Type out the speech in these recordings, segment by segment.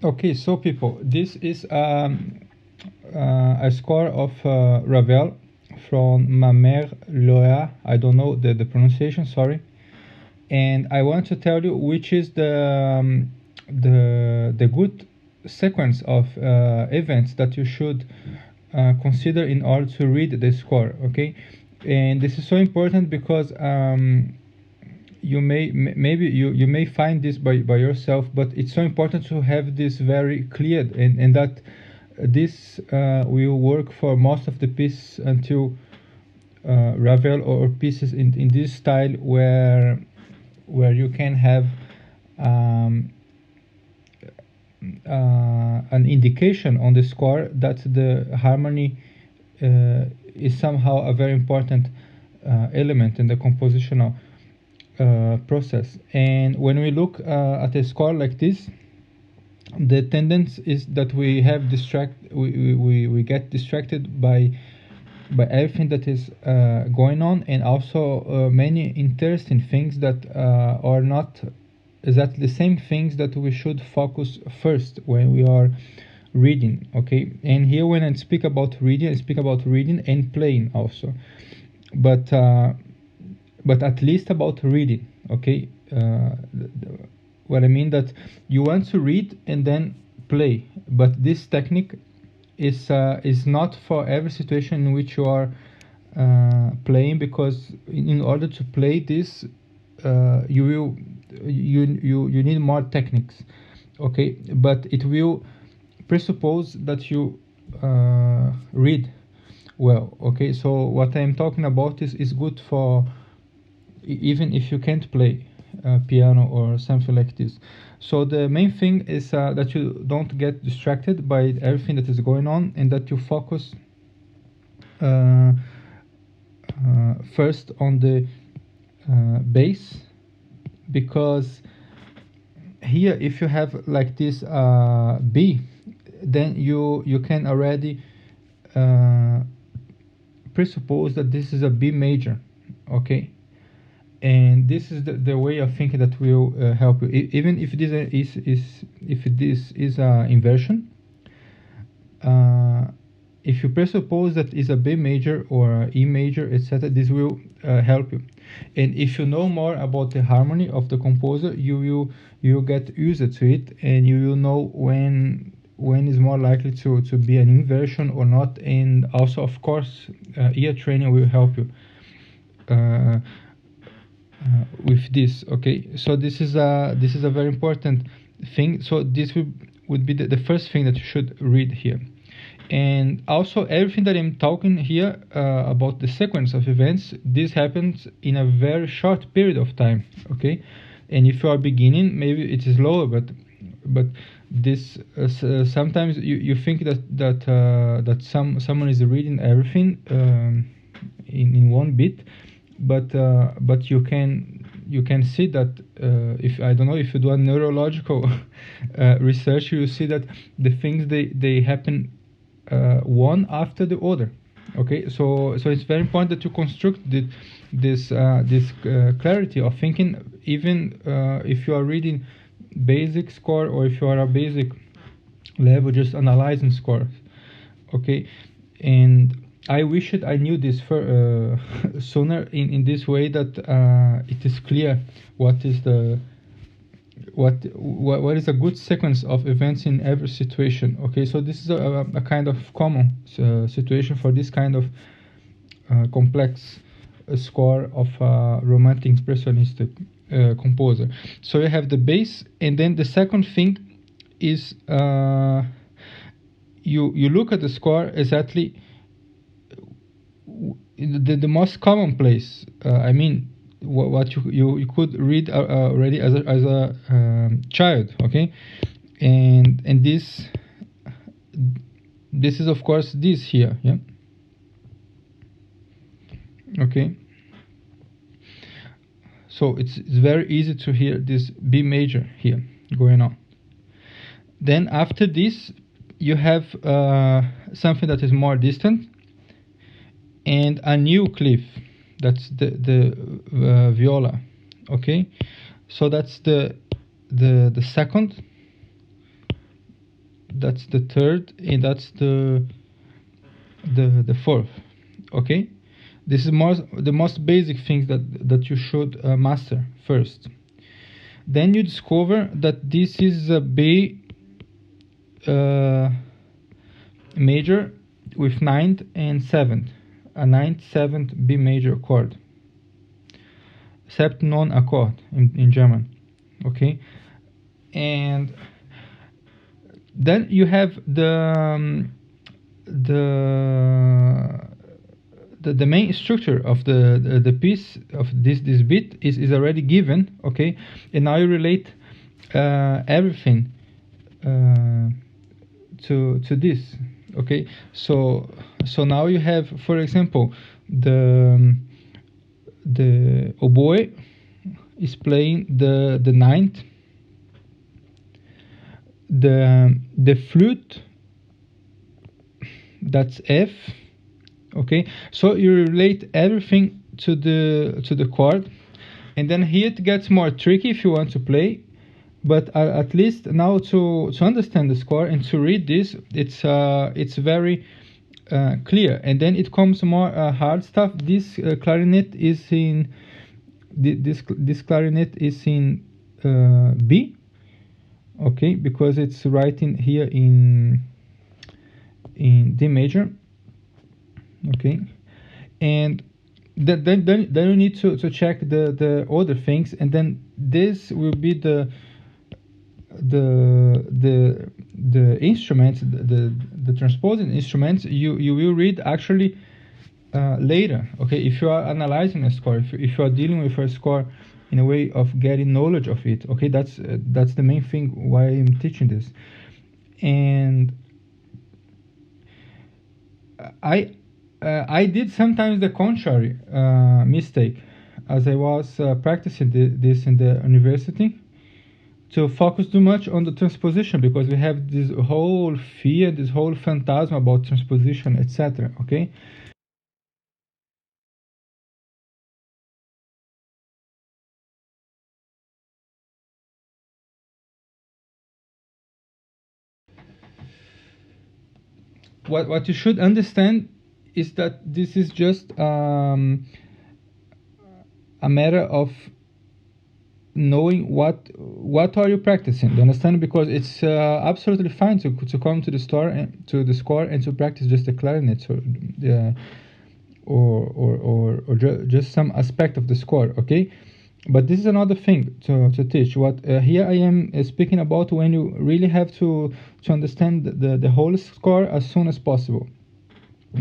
Okay, so people, this is a score of Ravel from Ma Mère Loa. I don't know the pronunciation, sorry. And I want to tell you which is the good sequence of events that you should consider in order to read the score. Okay, and this is so important because you maybe you may find this by yourself, but it's so important to have this very clear, and that this will work for most of the pieces until Ravel or pieces in this style where you can have an indication on the score that the harmony is somehow a very important element in the compositional process. And when we look at a score like this, the tendency is that we get distracted by everything that is going on, and also many interesting things that are not exactly the same things that we should focus first when we are reading. Okay, and here when I speak about reading, I speak about reading and playing also, but at least about reading. Okay, what I mean that you want to read and then play, but this technique is not for every situation in which you are playing, because in order to play this you need more techniques. Okay, but it will presuppose that you read well. Okay, so what I'm talking about is good for even if you can't play piano or something like this. So the main thing is that you don't get distracted by everything that is going on, and that you focus first on the bass, because here if you have like this B, then you can already presuppose that this is a B major. Okay, and this is the way of thinking that will help you. Even if this is a inversion, if you presuppose that is a B major or a E major, etc., this will help you. And if you know more about the harmony of the composer, you will get used to it, and you will know when is more likely to be an inversion or not. And also, of course, ear training will help you with this. Okay, so this is a very important thing. So this would be the first thing that you should read here. And also, everything that I'm talking here about the sequence of events, this happens in a very short period of time. Okay, and if you are beginning, maybe it is lower, but this sometimes you think that someone is reading everything in one bit, but you can see that if I don't know, if you do a neurological research, you see that the things they happen one after the other. Okay, so it's very important that you construct this clarity of thinking, even if you are reading basic score, or if you are a basic level just analyzing scores. Okay, and I wish I knew this sooner, in this way that it is clear what is what is a good sequence of events in every situation. Okay, so this is a kind of common situation for this kind of complex score of romantic expressionistic composer. So you have the bass, and then the second thing is you look at the score exactly the most common place. I mean, what you could read already as a child. Okay, and this is of course this here. Yeah. Okay, so it's very easy to hear this B major here going on. Then after this you have something that is more distant, and a new clef. That's the viola. Okay, so that's the second that's the third, and that's the fourth. Okay, this is the most basic things that you should master first. Then you discover that this is a B major with ninth and seventh, a ninth, seventh B major chord, septnon accord in German. Okay, and then you have the main structure of the piece of this bit is already given. Okay, and now you relate everything to this. Okay, so now you have, for example, the oboe is playing the ninth, the flute, that's F. Okay, so you relate everything to the chord, and then here it gets more tricky if you want to play, but at least now to understand the score and to read this, it's very clear. And then it comes more hard stuff. This clarinet is in this clarinet is in B. Okay, because it's writing here in D major. Okay, and then you need to check the other things, and then this will be the instruments, the transposing instruments you will read actually later. Okay, if you are analyzing a score, if you are dealing with a score in a way of getting knowledge of it. Okay, that's the main thing why I'm teaching this. And I did sometimes the contrary mistake, as I was practicing this in the university, to focus too much on the transposition, because we have this whole fear, this whole phantasm about transposition, etc. Okay. What you should understand is that this is just a matter of knowing what are you practicing. You understand? Because it's absolutely fine to come to the store and to the score and to practice just the clarinet or just some aspect of the score. Okay, but this is another thing to teach. What here I am speaking about when you really have to understand the whole score as soon as possible.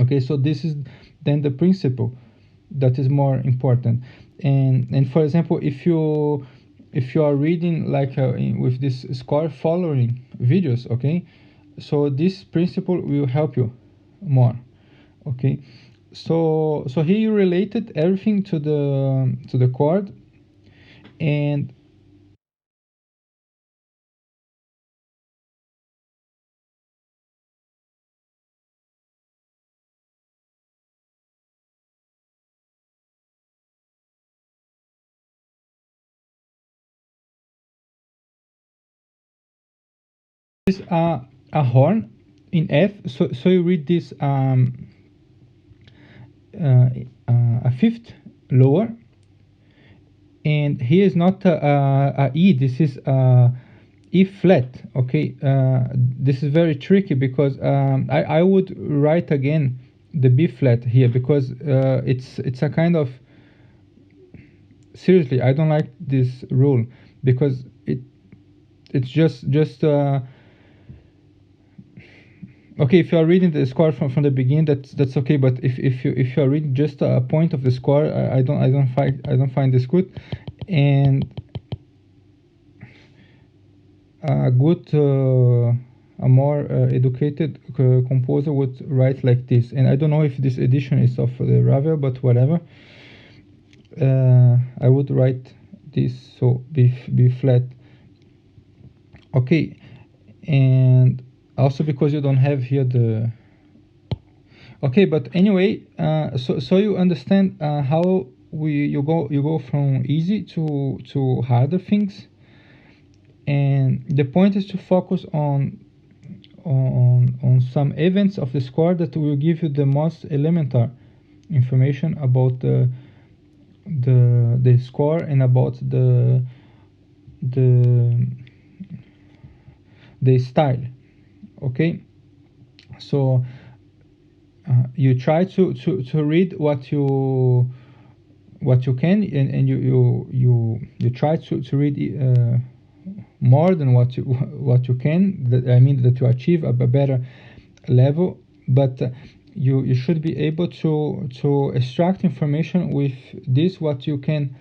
Okay, so this is then the principle that is more important. And for example, if you are reading like with this score following videos, okay, so this principle will help you more. Okay, so here you related everything to the chord. And this a horn in F, so you read this a fifth lower, and here is not a E, this is E flat. Okay, this is very tricky, because I would write again the B flat here, because it's a kind of, seriously, I don't like this rule, because it's just okay, if you are reading the score from the beginning, that's okay. But if you are reading just a point of the score, I don't find this good. And a good a more educated composer would write like this. And I don't know if this edition is of the Ravel, but whatever. I would write this, so B flat. Okay, and also because you don't have here the, okay, but anyway, so you understand how you go from easy to harder things. And the point is to focus on on some events of the score that will give you the most elementary information about the score and about the the style. Okay, so you try to read what you can, and you try to read more than what you can, I mean that you achieve a better level, but you should be able to extract information with this what you can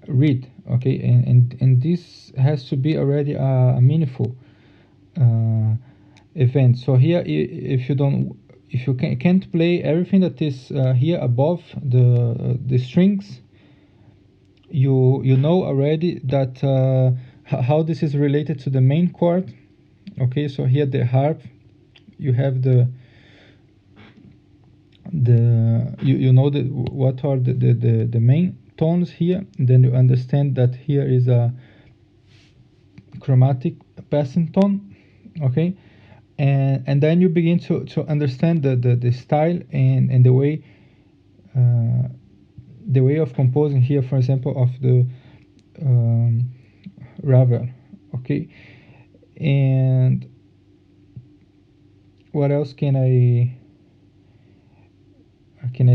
read. Okay, and this has to be already a meaningful event. So here, if you can't play everything that is here above the strings, you know already that how this is related to the main chord. Okay, so here the harp, you have you know what are the main tones here. Then you understand that here is a chromatic passing tone. Okay, and then you begin to understand the style and the way of composing here, for example, of the Ravel. Okay, and what else can I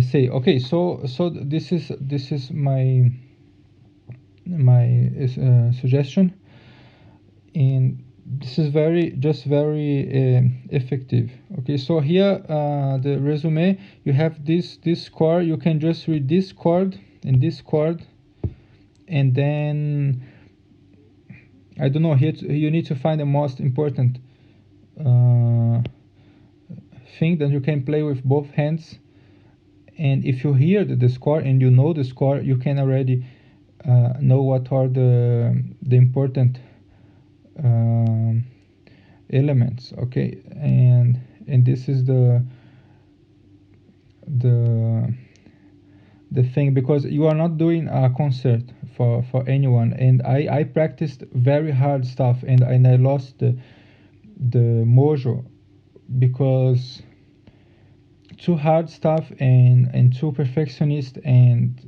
say? Okay, so this is my suggestion, and this is very effective. Okay, so here the resume, you have this chord. You can just read this chord and this chord, and then I don't know, here you need to find the most important thing that you can play with both hands. And if you hear the score and you know the score, you can already know what are the important elements. Okay, and this is the thing, because you are not doing a concert for anyone, and I practiced very hard stuff, and I lost the mojo, because too hard stuff and too perfectionist, and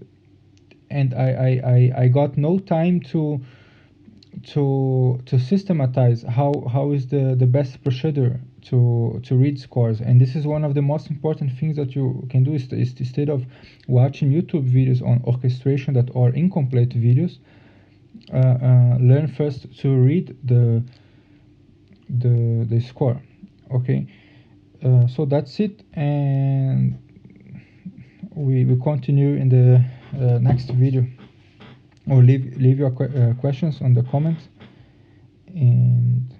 I got no time to systematize how is the best procedure to read scores. And this is one of the most important things that you can do, is instead of watching YouTube videos on orchestration that are incomplete videos, learn first to read the score. Okay, so that's it, and we will continue in the next video, or leave your questions on the comments. And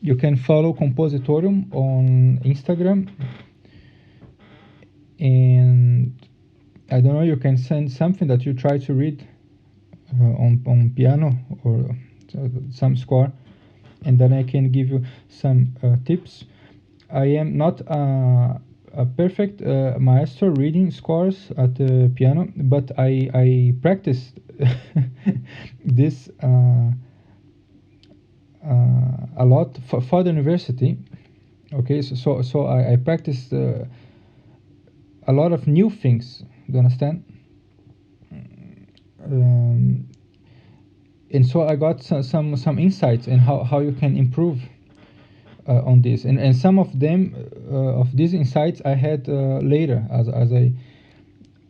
you can follow Kompositorium on Instagram, and I don't know, you can send something that you try to read on piano, or some score, and then I can give you some tips. I am not a perfect maestro reading scores at the piano, but I practiced this a lot for the university. Okay, so I practiced a lot of new things. Do you understand? And so I got some insights in how you can improve on this, and some of them of these insights I had later, as I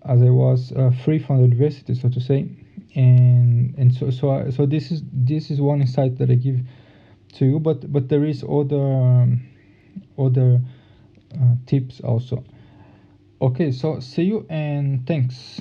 was free from the university, so to say. And so this is one insight that I give to you, but there is other tips also. Okay, so see you and thanks.